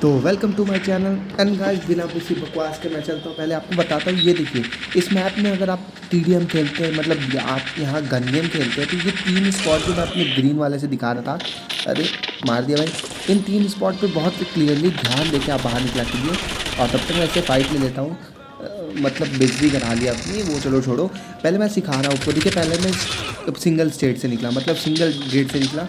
तो welcome to my channel and guys, बिना किसी बकवास के मैं चलता हूँ। पहले आपको बताता हूँ, ये देखिए इस मैप में अगर आप टीडीएम खेलते हैं, मतलब आप यहाँ गन गेम खेलते हैं, तो ये 3 स्पॉट जो मैं अपने ग्रीन वाले से दिखा रहा था, अरे मार दिया भाई। इन 3 स्पॉट पे बहुत क्लियरली ध्यान देके आप बाहर निकला कीजिए। और तब तक मैं ऐसे फाइट ले लेता हूँ। मतलब बिजली करा लिया अपनी, वो चलो छोड़ो। पहले मैं सिखा रहा हूँ आपको। देखिए पहले मैं सिंगल स्टेट से निकला, मतलब सिंगल गेट से निकला।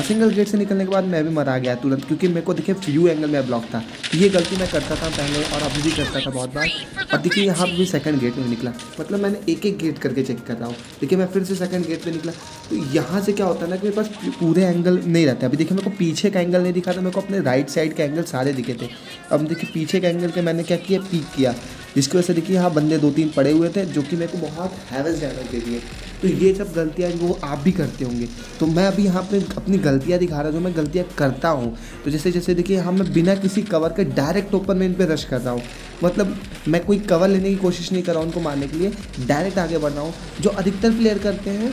सिंगल गेट से निकलने के बाद मैं भी मरा गया तुरंत, क्योंकि मेरे को देखिए व्यू एंगल में ब्लॉक था। ये गलती मैं करता था पहले और अभी भी करता था बहुत बार। और देखिए यहाँ पे भी सेकंड गेट में निकला, मतलब मैंने एक एक गेट करके चेक कर रहा हूँ। देखिए मैं फिर से सेकंड गेट पे निकला, तो यहाँ से क्या होता है ना कि मेरे पास पूरे एंगल नहीं रहते। अभी देखिए मेरे को पीछे का एंगल नहीं दिखा था, मेरे को अपने राइट साइड के एंगल सारे दिखे थे। अब देखिए पीछे के एंगल के मैंने क्या किया, पीक किया, जिसकी वजह से देखिए यहाँ बंदे 2-3 पड़े हुए थे, जो कि मेरे को बहुत हैवेस डैमेज दे दिए। तो ये सब गलतियाँ वो आप भी करते होंगे। तो मैं अभी यहाँ पे अपनी गलतियाँ दिखा रहा हूँ, जो मैं गलतियाँ करता हूँ। तो जैसे जैसे देखिए यहाँ मैं बिना किसी कवर के डायरेक्ट ओपन में इन पे रश कर रहा हूँ। मतलब मैं कोई कवर लेने की कोशिश नहीं कर रहा हूँ उनको मारने के लिए, डायरेक्ट आगे बढ़ रहा हूँ, जो अधिकतर प्लेयर करते हैं।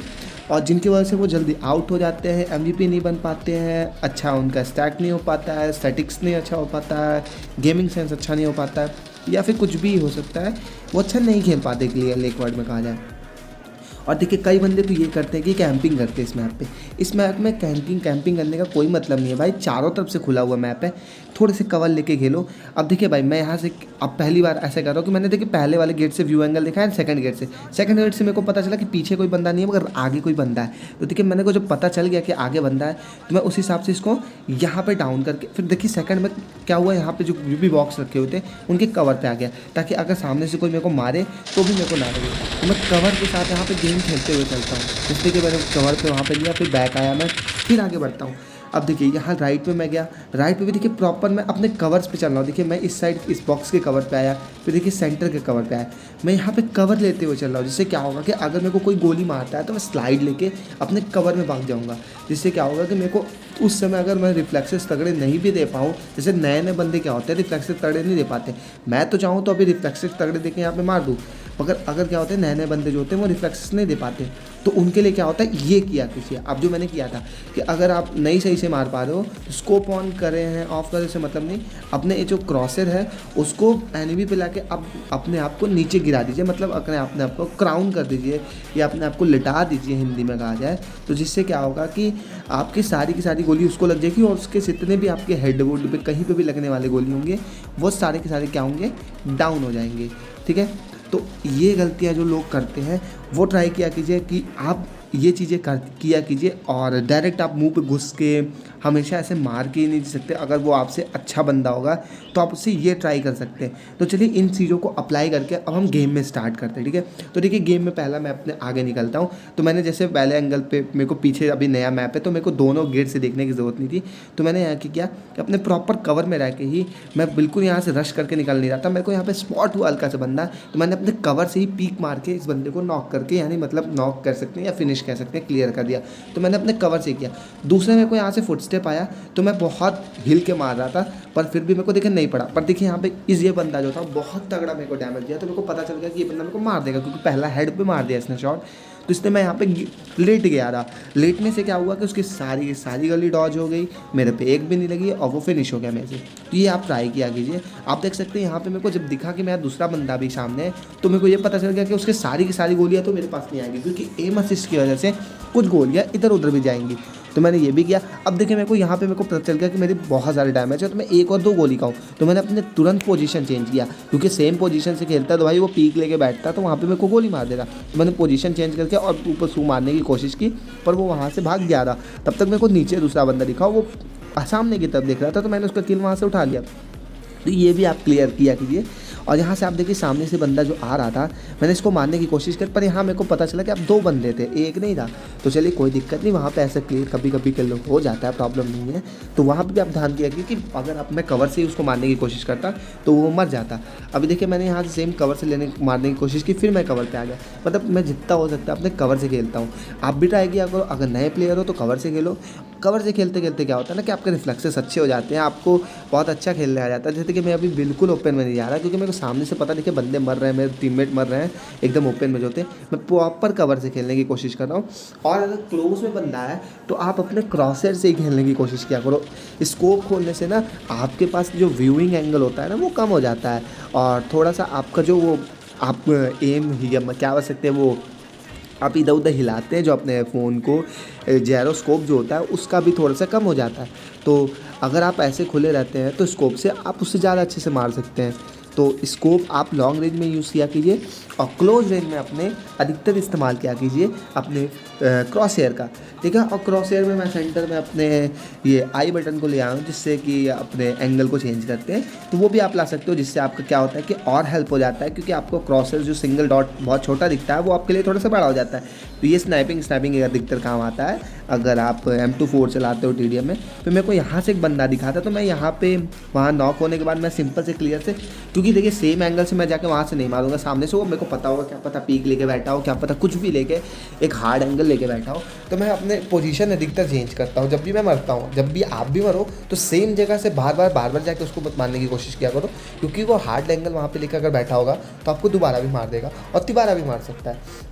और जिनकी वजह से वो जल्दी आउट हो जाते हैं, एमवीपी नहीं बन पाते हैं, अच्छा उनका स्टैक नहीं हो पाता है, स्टैटिक्स नहीं अच्छा हो पाता है, गेमिंग सेंस अच्छा नहीं हो पाता है, या फिर कुछ भी हो सकता है, वो अच्छा नहीं खेल पाते क्लियर एक वर्ड में कहा जाए। और देखिए कई बंदे तो ये करते हैं कि कैंपिंग करते हैं इस मैप पे। इस मैप में कैंपिंग करने का कोई मतलब नहीं है भाई, चारों तरफ से खुला हुआ मैप है, थोड़े से कवर लेके खेलो। अब देखिए भाई मैं यहाँ से अब पहली बार ऐसे कर रहा हूँ कि मैंने देखिए पहले वाले गेट से व्यू एंगल देखा है, सेकंड गेट से मेरे को पता चला कि पीछे कोई बंदा नहीं है मगर आगे कोई बंदा है। तो देखिए मैंने को जब पता चल गया कि आगे बंदा है, तो मैं उस हिसाब से इसको यहाँ पर डाउन करके, फिर देखिए सेकंड में क्या हुआ, यहाँ पे जो भी बॉक्स रखे हुए थे उनके कवर पे आ गया, ताकि अगर सामने से कोई मेरे को मारे तो भी मेरे को ना लगे। तो मैं कवर के साथ यहाँ पे गेम खेलते हुए चलता हूँ, इसलिए कि मैंने कवर पे वहाँ पे लिया, फिर बैक आया मैं, फिर आगे बढ़ता हूँ। अब देखिए यहाँ राइट पे मैं गया, राइट पे भी देखिए प्रॉपर मैं अपने कवर्स पे चल रहा हूँ। देखिए मैं इस साइड इस बॉक्स के कवर पे आया, फिर देखिए सेंटर के कवर पे आया, मैं यहाँ पे कवर लेते हुए चल रहा हूँ। जिससे क्या होगा कि अगर मेरे को कोई गोली मारता है तो मैं स्लाइड लेके अपने कवर में भाग जाऊँगा। जिससे क्या होगा कि मेरे को उस समय अगर मैं रिफ्लेक्सेस तगड़े नहीं भी दे पाऊँ, जैसे नए नए बंदे क्या होते हैं रिफ्लेक्सेस तगड़े नहीं दे पाते, मैं तो चाहूँ तो अभी रिफ्लेक्सेस तगड़े दे के यहाँ पे मार दूँ, मगर अगर क्या होता है नए नए बंदे जो होते हैं वो रिफ्लेक्सेस नहीं दे पाते, तो उनके लिए क्या होता है ये किया कीजिए। अब जो मैंने किया था कि अगर आप नहीं सही से मार पा रहे हो तो स्कोप ऑन करें हैं, ऑफ करें से मतलब नहीं, अपने ये जो क्रॉसर है उसको एनिमी पे लाके अब अपने आप को नीचे गिरा दीजिए, मतलब अपने आप को क्राउन कर दीजिए या अपने आप को लिटा दीजिए हिंदी में कहा जाए। तो जिससे क्या होगा कि आपकी सारी की सारी गोली उसको लग जाएगी, और उसके जितने भी आपके हेड वुड पे कहीं पे भी लगने वाले गोली होंगे वो सारे के सारे क्या होंगे, डाउन हो जाएंगे। ठीक है, तो ये गलतियाँ जो लोग करते हैं वो ट्राई किया कीजिए कि आप ये चीज़ें किया कीजिए। और डायरेक्ट आप मुंह पे घुस के हमेशा ऐसे मार के ही नहीं जी सकते। अगर वो आपसे अच्छा बंदा होगा तो आप उससे ये ट्राई कर सकते हैं। तो चलिए इन चीज़ों को अप्लाई करके अब हम गेम में स्टार्ट करते हैं। ठीक है, तो देखिए गेम में पहला मैं अपने आगे निकलता हूँ। तो मैंने जैसे पहले एंगल पे मेरे को पीछे अभी नया मैप है तो मेरे को दोनों गेट से देखने की ज़रूरत नहीं थी, तो मैंने यहाँ की किया कि अपने प्रॉपर कवर में रह के ही मैं बिल्कुल यहाँ से रश करके निकल नहीं रहा था। मेरे को यहाँ पे स्पॉट हुआ हल्का सा बंदा, तो मैंने अपने कवर से ही पीक मार के इस बंदे को नॉक करके, यानी मतलब नॉक कर सकते हैं या फिनिश कह सकते हैं, क्लियर कर दिया। तो मैंने अपने कवर से किया। दूसरे मेरे को यहाँ से फुटस्टेप आया तो मैं बहुत हिल के मार रहा था, पर फिर भी मेरे को देखिए नहीं पड़ा। पर देखिए यहाँ पे ये बंदा जो था बहुत तगड़ा मेरे को डैमेज दिया, तो मेरे को पता चल गया कि ये बंदा मेरे को मार देगा, क्योंकि पहला हेड पे मार दिया इसने शॉट। तो इसलिए मैं यहाँ पे लेट गया रहा। लेटने से क्या हुआ कि उसकी सारी गली डॉज हो गई, मेरे पे एक भी नहीं लगी और वो फिनिश हो गया मेरे से। तो ये आप ट्राई किया कीजिए। आप देख सकते हैं यहाँ पे मेरे को जब दिखा कि मेरा दूसरा बंदा भी सामने है, तो मेरे को ये पता चल गया कि उसके सारी की सारी गोलियाँ तो मेरे पास नहीं आएंगी, क्योंकि एम असिस्ट की वजह से कुछ गोलियाँ इधर उधर भी जाएंगी। तो मैंने ये भी किया। अब देखिए मेरे को यहाँ पे मेरे को पता चल गया कि मेरी बहुत सारे डैमेज है, तो मैं 1 और 2 गोली का हूँ। तो मैंने अपने तुरंत पोजीशन चेंज किया, क्योंकि सेम पोजीशन से खेलता है तो भाई वो पीक लेके बैठता तो वहाँ पे मेरे को गोली मार देगा। तो मैंने पोजीशन चेंज करके और ऊपर सू मारने की कोशिश की, पर वो वहाँ से भाग गया था। तब तक मेरे को नीचे दूसरा बंदा दिखा, वो सामने की तरफ देख रहा था, तो मैंने उसका किल वहाँ से उठा लिया। तो ये भी आप क्लियर किया कीजिए। और यहाँ से आप देखिए सामने से बंदा जो आ रहा था, मैंने इसको मारने की कोशिश की, पर यहाँ मेरे को पता चला कि अब 2 बंदे थे, एक नहीं था। तो चलिए कोई दिक्कत नहीं, वहाँ पे ऐसे क्लियर कभी कभी किल हो जाता है, प्रॉब्लम नहीं है। तो वहाँ पे भी आप ध्यान दिया कि अगर आप मैं कवर से ही उसको मारने की कोशिश करता तो वो मर जाता। अभी देखिए मैंने यहाँ से सेम कवर से मारने की कोशिश की, फिर मैं कवर पर आ गया। मतलब मैं जितना हो सकता है अपने कवर से खेलता हूँ। आप भी ट्राई किया करो, अगर नए प्लेयर हो तो कवर से खेलो। कवर से खेलते खेलते क्या होता है ना कि आपके रिफ्लेक्सेस अच्छे हो जाते हैं, आपको बहुत अच्छा खेलने आ जाता है। जैसे कि मैं अभी बिल्कुल ओपन में नहीं जा रहा, क्योंकि मेरे को सामने से पता देखिए बंदे मर रहे हैं, मेरे टीममेट मर रहे हैं, एकदम ओपन में जो होते हैं। मैं प्रॉपर कवर से खेलने की कोशिश कर रहा हूँ। और अगर क्लोज में बंदा है तो आप अपने क्रॉसर से ही खेलने की कोशिश किया करो। स्कोप खोलने से ना आपके पास जो व्यूइंग एंगल होता है ना वो कम हो जाता है, और थोड़ा सा आपका जो वो आप एम या क्या बोल सकते हैं वो आप इधर उधर हिलाते हैं जो अपने फ़ोन को, जायरोस्कोप जो होता है उसका भी थोड़ा सा कम हो जाता है। तो अगर आप ऐसे खुले रहते हैं तो स्कोप से आप उससे ज़्यादा अच्छे से मार सकते हैं। तो स्कोप आप लॉन्ग रेंज में यूज़ किया कीजिए, और क्लोज रेंज में अपने अधिकतर इस्तेमाल किया कीजिए अपने क्रॉस हेयर का, ठीक है। और क्रॉस हेयर में मैं सेंटर में अपने ये आई बटन को ले आया हूँ, जिससे कि अपने एंगल को चेंज करते हैं, तो वो भी आप ला सकते हो, जिससे आपका क्या होता है कि और हेल्प हो जाता है, क्योंकि आपको क्रॉस हेयर जो सिंगल डॉट बहुत छोटा दिखता है वो आपके लिए थोड़ा सा बड़ा हो जाता है। तो ये स्नैपिंग अधिकतर काम आता है अगर आप M24 चलाते हो TDM में। फिर मेरे को यहाँ से एक बंदा दिखा था, तो मैं यहाँ पे वहाँ नॉक होने के बाद मैं सिंपल से क्लियर से, क्योंकि देखिए सेम एंगल से मैं जाके वहाँ से नहीं मारूंगा, सामने से वो मेरे को पता होगा, क्या पता पीक लेके बैठा हो, क्या पता कुछ भी लेके एक हार्ड एंगल लेके बैठा हो। तो मैं अपने पोजीशन अधिकतर चेंज करता हूँ जब भी मैं मरता हूँ। जब भी आप भी मरो तो सेम जगह से बार बार जाके उसको मत मारने की कोशिश किया करो, क्योंकि वो हार्ड एंगल वहाँ पे लेकर अगर बैठा होगा तो आपको दोबारा भी मार देगा और तिबारा भी मार सकता है।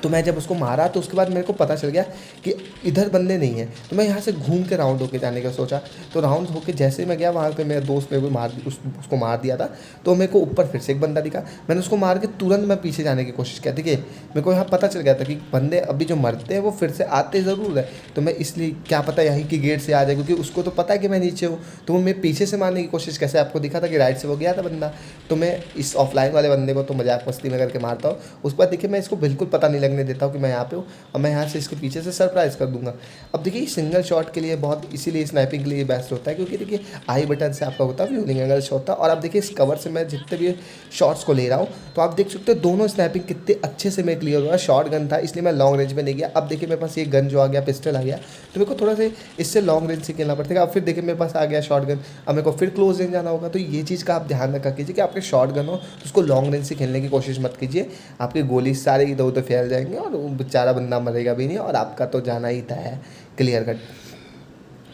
तो मैं जब उसको मारा तो उसके बाद मेरे को पता चल गया कि इधर बंदे नहीं है, तो मैं यहाँ से घूम के राउंड होके जाने का सोचा। तो राउंड होके जैसे ही मैं गया वहाँ पे मेरा दोस्त मेरे को उसको मार दिया था। तो मेरे को ऊपर फिर से एक बंदा दिखा, मैंने उसको मार के तुरंत मैं पीछे जाने की कोशिश किया। देखिए मेरे को यहाँ पता चल गया था कि बंदे अभी जो मरते हैं वो फिर से आते ज़रूर है, तो मैं इसलिए क्या पता यहीं की गेट से आ जाए, क्योंकि उसको तो पता है कि मैं नीचे हूँ। तो वो मैं पीछे से मारने की कोशिश, कैसे आपको दिखा था कि राइट से वो गया था बंदा, तो मैं इस ऑफलाइन वाले बंदे को तो मजाक मस्ती में करके मारता हूँ। उसके बाद देखिए मैं इसको बिल्कुल पता नहीं लगने देता हूँ कि मैं यहाँ पे हूँ, और मैं यहाँ से इसके पीछे से सरप्राइज़ कर दूंगा। अब देखिए सिंगल शॉट के लिए बहुत, इसीलिए स्नाइपिंग के लिए बेस्ट होता है, क्योंकि देखिए आई बटन से आपका होता है व्यूइंग एंगल शॉट होता है। और आप देखिए इस कवर से मैं जितने भी शॉट्स को ले रहा हूँ तो आप देख सकते हो दोनों स्नैपिंग कितने अच्छे से मैं क्लियर हुआ। शॉर्ट गन था इसलिए मैं लॉन्ग रेंज में नहीं गया। अब देखिए मेरे पास ये गन जो आ गया, पिस्टल आ गया, तो मेरे को थोड़ा सा इससे लॉन्ग रेंज से खेलना पड़ेगा। अब फिर देखिए मेरे पास आ गया शॉर्ट गन, अब मेरे को फिर क्लोज रेंज जाना होगा। तो ये चीज़ का आप ध्यान रखा कीजिए कि आपके शॉर्ट गन हो तो उसको लॉन्ग रेंज से खेलने की कोशिश मत कीजिए, आपकी गोली सारे इधर उधर फैल जाएंगे और बेचारा बंदा मरेगा भी नहीं, और आपका तो जाना ही था है क्लियर कट।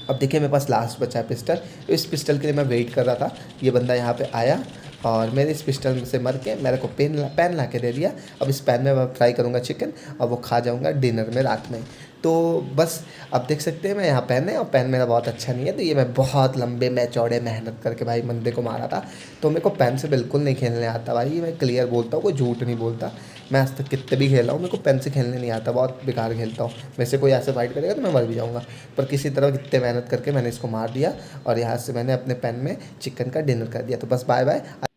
अब देखिए मेरे पास लास्ट बचा है पिस्टल, तो इस पिस्टल के लिए मैं वेट कर रहा था। ये बंदा यहाँ पे आया और मेरे इस पिस्टल से मर के मेरे को पैन ला के दे दिया। अब इस पैन में मैं फ्राई करूँगा चिकन और वो खा जाऊँगा डिनर में रात में। तो बस अब देख सकते हैं मैं यहाँ पैन है, और पैन मेरा बहुत अच्छा नहीं है, तो ये मैं बहुत लंबे मैं चौड़े मेहनत करके भाई बंदे को मारा था। तो मेरे को पैन से बिल्कुल नहीं खेलने आता भाई, मैं क्लियर बोलता हूँ, कोई झूठ नहीं बोलता। मैं आज तक कितने भी खेला हूँ मेरे को पेन से खेलने नहीं आता, बहुत बेकार खेलता हूँ। मेरे से कोई ऐसे फाइट करेगा तो मैं मर भी जाऊँगा, पर किसी तरह कितने मेहनत करके मैंने इसको मार दिया, और यहाँ से मैंने अपने पेन में चिकन का डिनर कर दिया। तो बस बाय बाय।